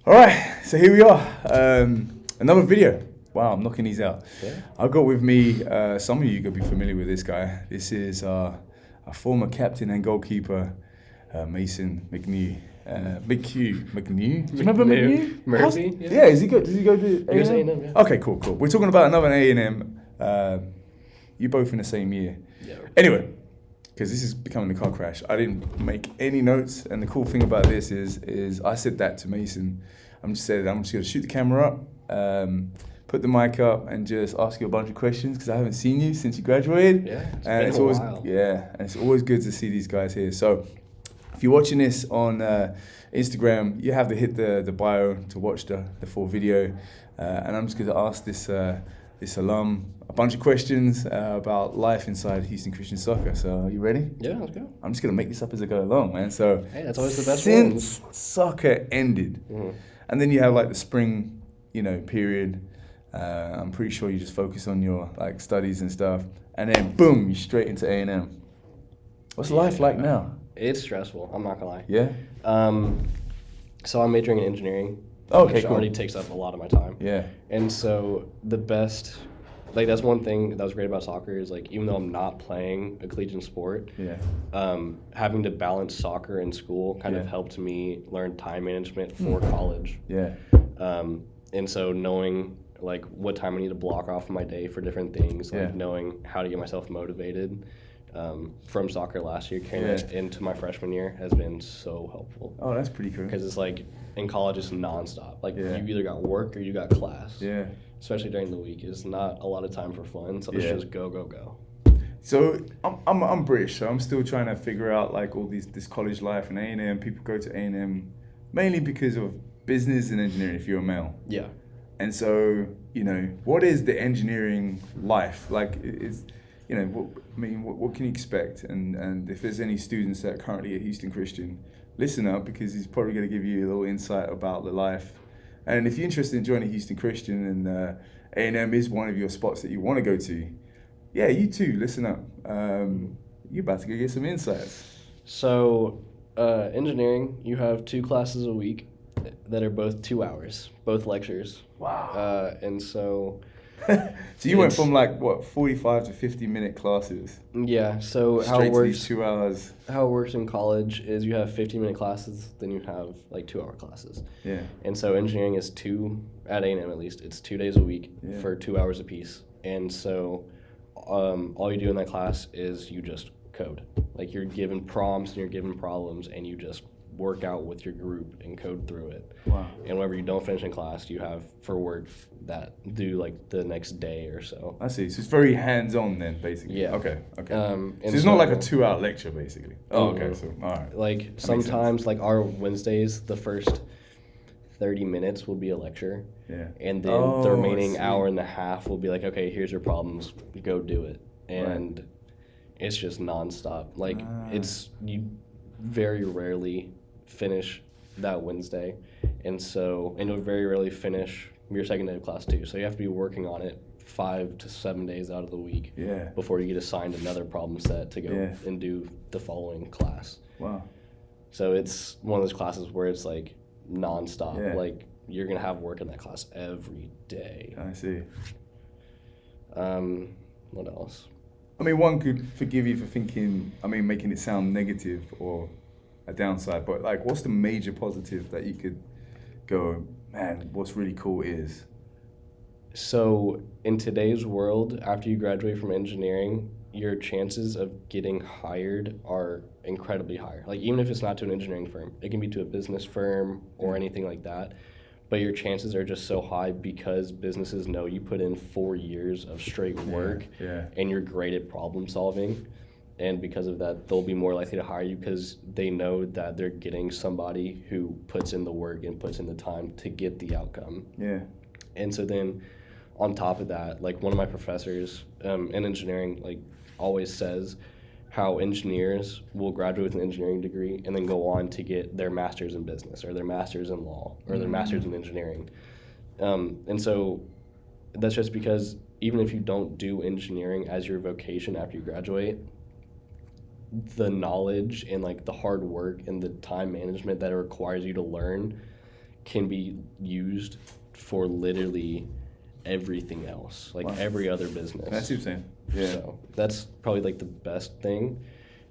All right, so here we are. Another video. Wow, I'm knocking these out. Yeah. I've got with me, some of you could be familiar with this guy. This is a former captain and goalkeeper, Mason McHugh. McHugh. Do you remember McHugh? Murphy? Yeah, is he good? Does he go to He goes to A&M? A&M, yeah. Okay, cool. We're talking about another A&M. You both in the same year. Yeah. Anyway, because this is becoming a car crash, I didn't make any notes, and the cool thing about this is I said that to Mason. I'm just going to shoot the camera up, put the mic up, and just ask you a bunch of questions because I haven't seen you since you graduated. Yeah, It's always while. Yeah, and it's always good to see these guys here. So if you're watching this on Instagram, you have to hit the bio to watch the full video, and I'm just going to ask this alum a bunch of questions about life inside Houston Christian Soccer. So are you ready? Yeah, let's go. I'm just going to make this up as I go along, man. So Hey, that's always the best since soccer ended, Mm-hmm. and then you have like the spring, period, I'm pretty sure you just focus on your like studies and stuff, and then boom, you're straight into A&M. What's life like now? It's stressful, I'm not gonna lie. Yeah? So I'm majoring in engineering, Okay, which cool. already takes up a lot of my time. Yeah. And so the best, that's one thing that was great about soccer is even though I'm not playing a collegiate sport, Yeah. having to balance soccer and school kind of Yeah. helped me learn time management for college. Yeah. And so knowing what time I need to block off my day for different things, Yeah. knowing how to get myself motivated from soccer last year, carrying it into my freshman year has been so helpful. Oh, that's pretty cool. Because it's in college it's nonstop. Yeah. You either got work or you got class. Yeah. Especially during the week, it's not a lot of time for fun. So it's Yeah. just go. So I'm British, so I'm still trying to figure out all this college life and A&M. People go to A&M mainly because of business and engineering if you're a male. Yeah. And so, what is the engineering life? What can you expect? And if there's any students that are currently at Houston Christian, listen up because he's probably going to give you a little insight about the life. And if you're interested in joining Houston Christian and A&M is one of your spots that you want to go to, yeah, you too, listen up. You're about to go get some insights. So engineering, you have 2 classes a week that are both 2 hours, both lectures. Wow. And so... So you went from 45 to 50-minute classes. Yeah, so Straight how it to works... these 2 hours. How it works in college is you have 15-minute classes, then you have 2-hour classes. Yeah. And so engineering is at A&M at least, it's 2 days a week for 2 hours apiece. And so all you do in that class is you just code. You're given prompts and you're given problems and you just work out with your group and code through it. Wow. And whenever you don't finish in class, you have for work that due the next day or so. I see. So it's very hands-on then, basically. Yeah. Okay. And So it's not like a 2-hour lecture, basically. Oh, okay. So, all right. Sometimes, our Wednesdays, the first 30 minutes will be a lecture. Yeah. And then the remaining I see. hour and a half will be okay, here's your problems, go do it. And it's just nonstop. You very rarely finish that Wednesday. And you'll very rarely finish your second day of class too. So you have to be working on it 5 to 7 days out of the week before you get assigned another problem set to go and do the following class. Wow. So it's one of those classes where it's nonstop. Yeah. You're going to have work in that class every day. I see. What else? I mean, one could forgive you for making it sound negative or a downside, but what's the major positive that you could go, man, what's really cool is? So in today's world, after you graduate from engineering, your chances of getting hired are incredibly higher. Even if it's not to an engineering firm, it can be to a business firm or anything like that. But your chances are just so high because businesses know you put in 4 years of straight work and you're great at problem solving. And because of that, they'll be more likely to hire you because they know that they're getting somebody who puts in the work and puts in the time to get the outcome. Yeah. And so then on top of that, one of my professors in engineering always says how engineers will graduate with an engineering degree and then go on to get their master's in business or their master's in law or their master's in engineering. And so that's just because even if you don't do engineering as your vocation after you graduate, the knowledge and the hard work and the time management that it requires you to learn can be used for literally everything else, like every other business. That's what I'm saying. Yeah. So that's probably like the best thing.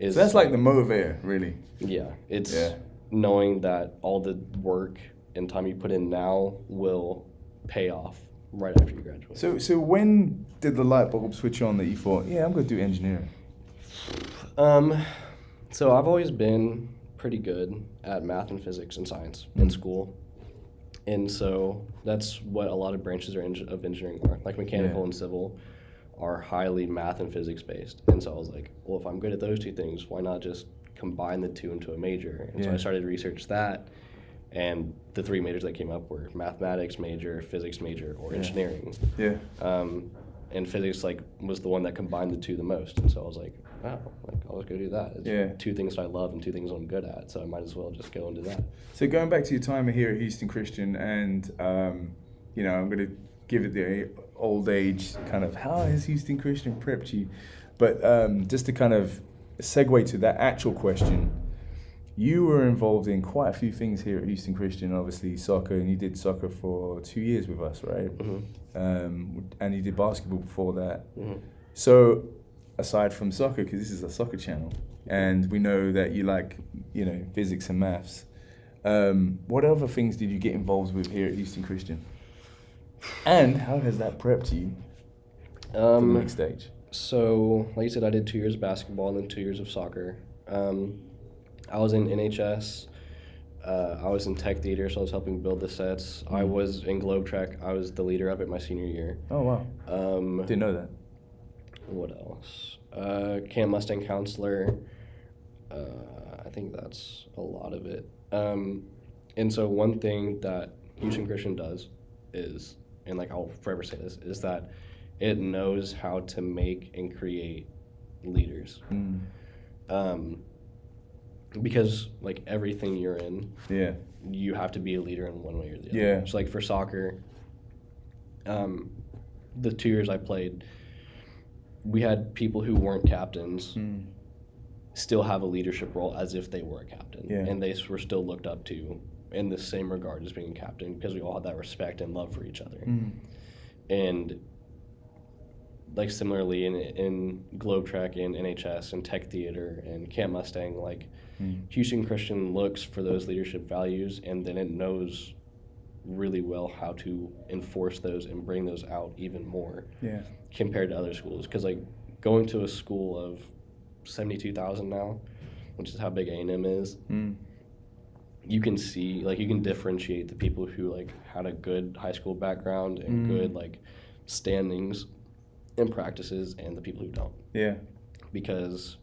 So that's like the motivator, really. Yeah, it's knowing that all the work and time you put in now will pay off right after you graduate. So when did the light bulb switch on that you thought, yeah, I'm going to do engineering? So I've always been pretty good at math and physics and science in school. And so that's what a lot of branches of engineering are. Like mechanical and civil are highly math and physics based. And so I was like, well, if I'm good at those two things, why not just combine the two into a major? And so I started to research that. And the three majors that came up were mathematics major, physics major, or engineering. Yeah. And physics was the one that combined the two the most. And so I was like, wow, I'll just go do that. It's two things that I love and two things I'm good at, so I might as well just go and do that. So going back to your time here at Houston Christian, and I'm going to give it the old age kind of, how has Houston Christian prepped you? But just to kind of segue to that actual question, you were involved in quite a few things here at Houston Christian, obviously soccer, and you did soccer for 2 years with us, right? Mm-hmm. And you did basketball before that. Mm-hmm. So aside from soccer, because this is a soccer channel, and we know that you like, physics and maths, what other things did you get involved with here at Houston Christian? And how has that prepped you for the next stage? So, like you said, I did 2 years of basketball and then 2 years of soccer. I was in NHS. I was in tech theater, so I was helping build the sets. I was in Globe Track. I was the leader of it my senior year. Oh, wow. Didn't know that. What else? Camp Mustang counselor. I think that's a lot of it. And so one thing that Houston Christian does is, and I'll forever say this, is that it knows how to make and create leaders. Because everything you're in, you have to be a leader in one way or the other. Yeah. So for soccer, the 2 years I played, we had people who weren't captains still have a leadership role as if they were a captain. Yeah. And they were still looked up to in the same regard as being a captain, because we all had that respect and love for each other. And similarly in Globe Track and NHS and Tech Theater and Camp Mustang, Houston Christian looks for those leadership values, and then it knows really well how to enforce those and bring those out even more compared to other schools. Because going to a school of 72,000 now, which is how big A&M is, you can see, you can differentiate the people who had a good high school background and good standings and practices, and the people who don't. Yeah. Because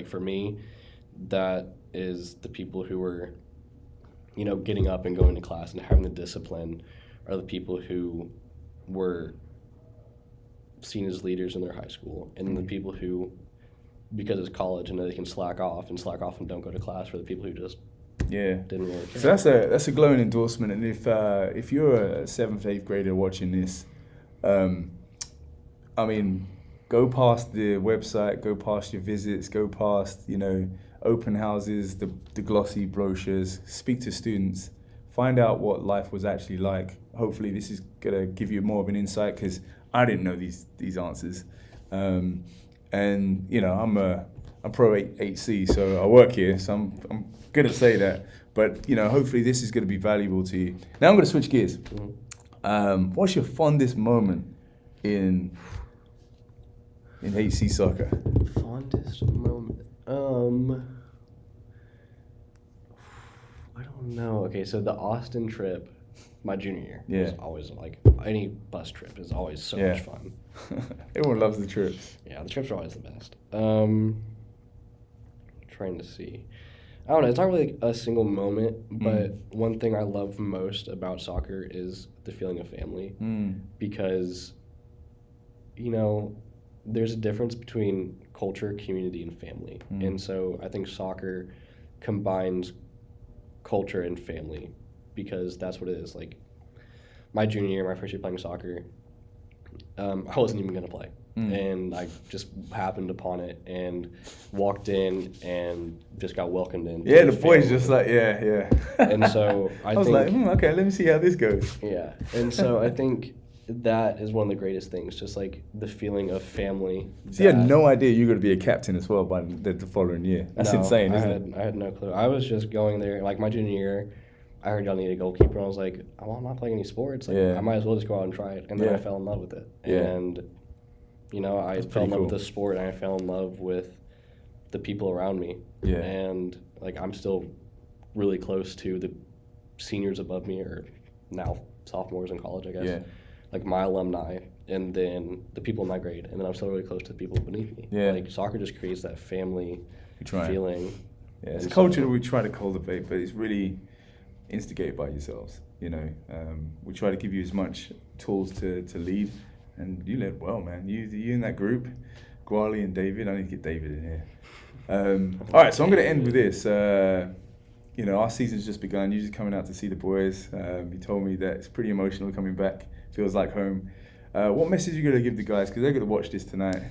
for me, that is the people who were getting up and going to class and having the discipline are the people who were seen as leaders in their high school, and the people who, because it's college and they can slack off and don't go to class, for the people who just didn't really care. So that's a glowing endorsement. And if you're a 7th, 8th grader watching this, go past the website, go past your visits, go past open houses, the glossy brochures, speak to students, find out what life was actually like. Hopefully this is gonna give you more of an insight, because I didn't know these answers. And I'm pro 8C, so I work here, so I'm gonna say that. But hopefully this is gonna be valuable to you. Now I'm gonna switch gears. What's your fondest moment in 8C soccer? Fondest moment. I don't know. Okay, so the Austin trip, my junior year, was always any bus trip is always so much fun. Everyone loves the trips. Yeah, the trips are always the best. Trying to see. I don't know, it's not really a single moment, but one thing I love most about soccer is the feeling of family. Because, there's a difference between culture, community, and family. And so I think soccer combines culture and family, because that's what it is. My junior year, my first year playing soccer, I wasn't even going to play. and I just happened upon it and walked in and just got welcomed in. Yeah, the boys just like, yeah. And so I was think, like, okay, let me see how this goes. Yeah, and so I think that is one of the greatest things, just like the feeling of family. So you had no idea you were going to be a captain as well by the following year. That's insane, isn't it? I had no clue. I was just going there, like my junior year, I heard y'all need a goalkeeper, and I was like, oh, I'm not playing any sports. Like, I might as well just go out and try it. And then I fell in love with it. Yeah. And, you know, I fell in love with the sport, and I fell in love with the people around me. Yeah. And, like, I'm still really close to the seniors above me, or now sophomores in college, I guess. Yeah. Like, my alumni, and then the people in my grade. And then I'm still really close to the people beneath me. Yeah. Like, soccer just creates that family feeling. Yeah, it's a culture that we try to cultivate, but it's really instigated by yourselves. You know, we try to give you as much tools to lead, and you led well, man. You in that group, Guali and David. I need to get David in here. All right, so I'm going to end with this. You know, our season's just begun. You're just coming out to see the boys. You told me that it's pretty emotional coming back. Feels like home. What message are you going to give the guys? Because they're going to watch this tonight.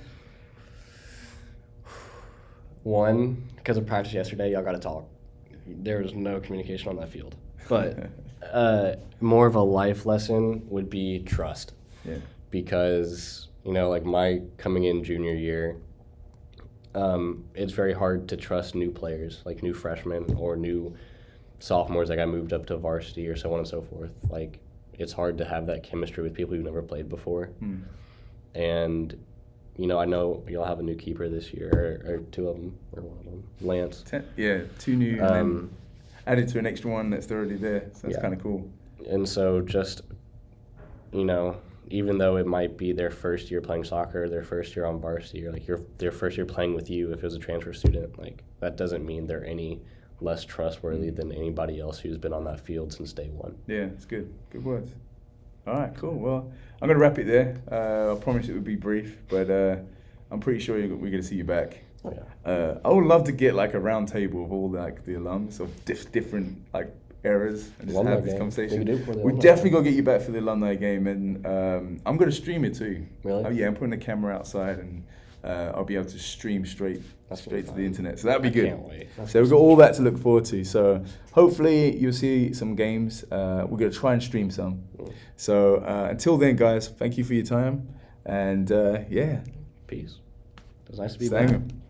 One, because of practice yesterday, y'all got to talk. There was no communication on that field. But more of a life lesson would be trust. Yeah. Because, you know, like my coming in junior year, it's very hard to trust new players, like new freshmen or new sophomores. Like I moved up to varsity or so on and so forth. Like it's hard to have that chemistry with people you've never played before. And, you know, I know you'll have a new keeper this year, or two of them, or one of them, Lance. Two new. Added to an extra one that's already there, so that's kind of cool. And so just, you know, even though it might be their first year playing soccer, their first year on varsity, or like their first year playing with you if it was a transfer student, like that doesn't mean they're any less trustworthy than anybody else who's been on that field since day one. Yeah, it's good. Good words. All right, cool. Well, I'm going to wrap it there. I promise it would be brief, but I'm pretty sure we're going to see you back. Oh, yeah. I would love to get like a round table of all like the alums of different like eras and just have this conversation. We definitely got to get you back for the alumni game, and I'm going to stream it too. Really? I'm putting the camera outside, and I'll be able to stream straight to the internet. So that'd be good. Can't wait. So we've got all that to look forward to. So hopefully you'll see some games. We're going to try and stream some. So until then, guys, thank you for your time, and peace. It was nice to be Stang back. Em.